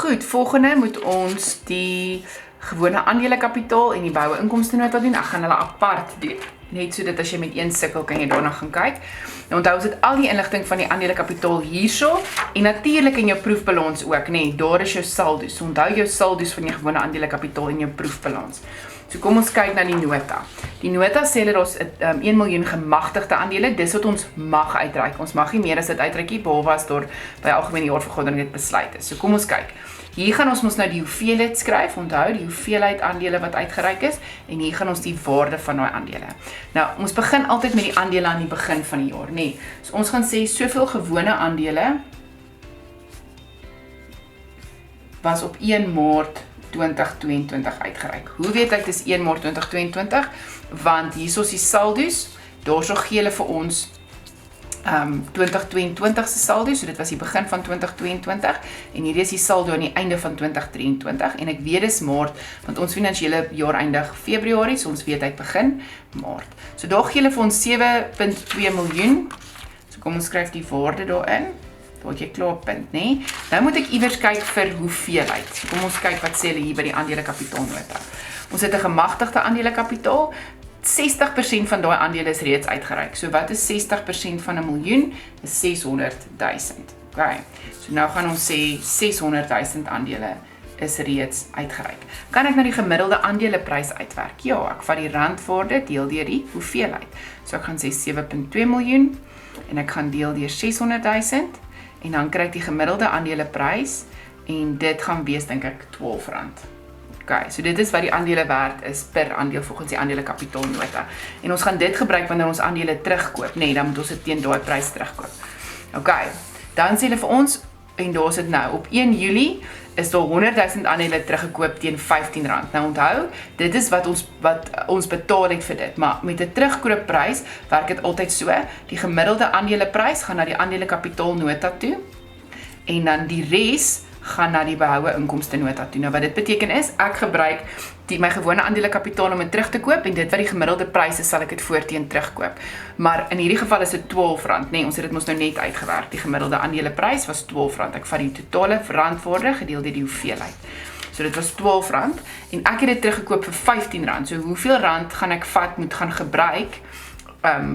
Goed, volgende moet ons die gewone aandelekapitaal en die boue inkomstenota doen. Ek gaan hulle apart doen. Net so dat as jy met een sukkel kan jy daarna gaan kyk. Nou onthou ons het al die inligting van die aandelekapitaal hierso en natuurlik in jou proefbalans ook, nee, daar is jou saldos. So onthou jou saldos van jou gewone aandelekapitaal in jou proefbalans. So kom ons kyk na die nota. Die nota sê hulle daar's 1 miljoen gemagtigde aandele, dis wat ons mag uitreik. Ons mag nie meer as dit uitreik nie, behalwe as daar by algemene jaarvergadering dit besluit is. So kom ons kyk. Hier gaan ons nou die hoeveelheid skryf, onthou die hoeveelheid aandele wat uitgereik is, en hier gaan ons die waarde van daai aandele. Nou, ons begin altyd met die aandele aan die begin van die jaar, nee. So ons gaan sê, soveel gewone aandele was op 1 Maart 2022 uitgereik. Hoe weet ek dis 1 Maart 2022? Want hier is die saldos, daarso gee hulle vir ons 2022 se saldo, so dit was die begin van 2022 en hier is die saldo aan die einde van 2023 en ek weet dis Maart, want ons finansiële jaar eindig Februarie, so ons weet hy begin Maart. So daar gee hulle vir ons 7.2 miljoen, so kom ons skryf die waarde daarin, daar het jy klaar punt, nee? Nou moet ek iewers kyk vir hoeveelheid, so kom ons kyk wat sê hulle hier by die aandelekapitaalnota. Ons het 'n gemagtigde aandelekapitaal, 60% van daai aandele is reeds uitgereik. So wat is 60% van 1 miljoen? Is 600.000. Okay. So nou gaan ons sê 600.000 aandele is reeds uitgereik. Kan ek nou die gemiddelde aandeleprys uitwerk? Ja, ek vat die randwaarde deel deur die hoeveelheid. So ek gaan sê 7.2 miljoen en ek gaan deel deur 600.000 en dan kry ek die gemiddelde aandeleprys en dit gaan wees dink ek R12. Okay, so dit is wat die aandele werd is per aandeel volgens die aandelekapitaalnota. En ons gaan dit gebruik wanneer ons aandele terugkoop. Nee, dan moet ons dit teen daai prys terugkoop. Okay, dan sê hulle vir ons, en daar is dit nou, op 1 Julie is daar 100.000 aandele teruggekoop teen R15. Nou onthou, dit is wat ons betaal het vir dit, maar met 'n terugkoopprys werk dit altyd so, die gemiddelde aandeleprys gaan na die aandelekapitaalnota toe, en dan die res gaan na die behoue inkomstenota toe. Nou wat dit beteken is, ek gebruik my gewone aandelekapitaal om dit terug te koop en dit wat die gemiddelde pryse sal ek dit voorteen terugkoop. Maar in hierdie geval is dit R12, nee, ons het dit mos nou net uitgewerk. Die gemiddelde aandeleprys was R12. Ek vat die totale randwaarde gedeel deur die hoeveelheid. So dit was R12 en ek het dit teruggekoop vir R15. So hoeveel rand gaan ek moet gaan gebruik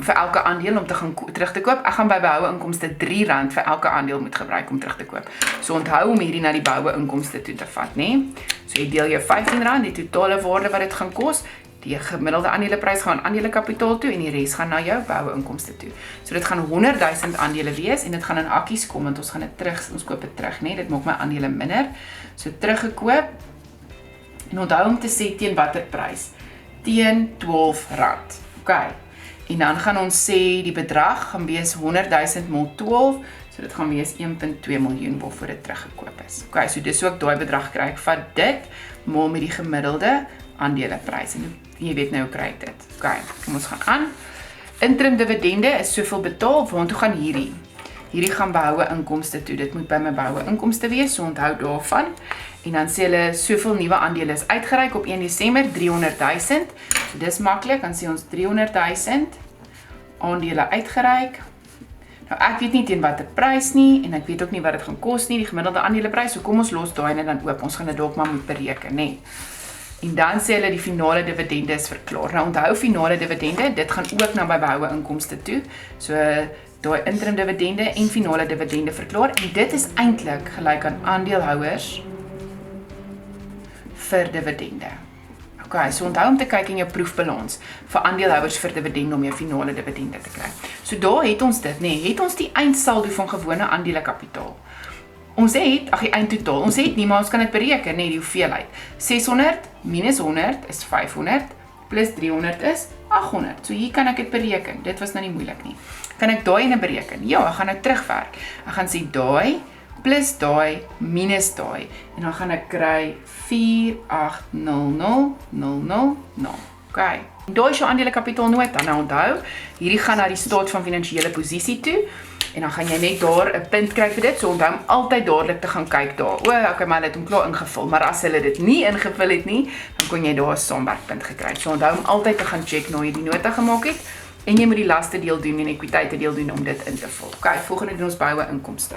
vir elke aandeel om te gaan terug te koop? Ek gaan by behoue inkomste R3 vir elke aandeel moet gebruik om terug te koop. So onthou om hierdie na die behoue inkomste toe te vat, né? So jy deel jou R15, die totale waarde wat dit gaan kos, die gemiddelde aandeleprys gaan aan aandelekapitaal toe en die res gaan na jou behoue inkomste toe. So dit gaan 100.000 aandele wees en dit gaan in akkies kom want ons gaan dit terug, ons koop dit terug, né? Dit maak my aandele minder. So teruggekoop en onthou om te sê teen watter prys? Teen R12. Okay. En dan gaan ons sê die bedrag gaan wees 100.000 mal 12, so dit gaan wees 1.2 miljoen waarvoor dit teruggekoop is. Okay, so dis ook daai bedrag kry ek vat dit mal met die gemiddelde aandeleprys. En jy weet nou hoe kry ek dit. Okay, kom ons gaan aan. Interim dividende is soveel betaal, waartoe gaan hierdie? Hierdie gaan behoue inkomste toe. Dit moet by my behoue inkomste wees, so onthou daarvan. En dan sê hulle soveel nuwe aandele is uitgereik op 1 Desember 300.000. So dis maklik, dan sê ons 300.000 aandele uitgereik. Nou ek weet nie teen watter prys nie en ek weet ook nie wat dit gaan kos nie, die gemiddelde aandeleprys. So kom ons los daai en dan oop. Ons gaan dit dalk maar moet bereken, nê. En dan sê hulle die finale dividende is verklaar. Nou onthou finale dividende, dit gaan ook na by behoue inkomste toe. So daai interim dividende en finale dividende verklaar en dit is eintlik gelyk aan aandeelhouers vir dividende. Okay, so onthou om te kyk in jou proefbalans vir aandeelhouers vir dividende om jou finale dividende te kry. So daar het ons dit, nee, het ons die eindsaldo van gewone aandelekapitaal. Ons het, die eindtotaal, ons het nie, maar ons kan dit bereken, nee, die hoeveelheid. 600 minus 100 is 500, plus 300 is 800. So hier kan ek dit bereken, dit was nou nie moeilik nie. Kan ek daai ene bereken? Ja, ek gaan nou terugwerk. Ek gaan sê daai, plus daai, minus daai. En dan gaan ek kry 4800000. Okay. Daai is jou aandelekapitaalnota. Nou onthou, hierdie gaan na die staat van finansiële posisie toe. En dan gaan jy net daar 'n punt kry vir dit. So onthou om altyd dadelik te gaan kyk daar. Okay, maar hulle het hom klaar ingevul. Maar as hulle dit nie ingevul het nie, dan kon jy daar 'n saamwerkpunt gekry. So onthou om altyd te gaan check na jy die nota gemaak het. En jy moet die laste deel doen en ekwiteite deel doen om dit in te vul. Okay, volgende doen ons behoue inkomste.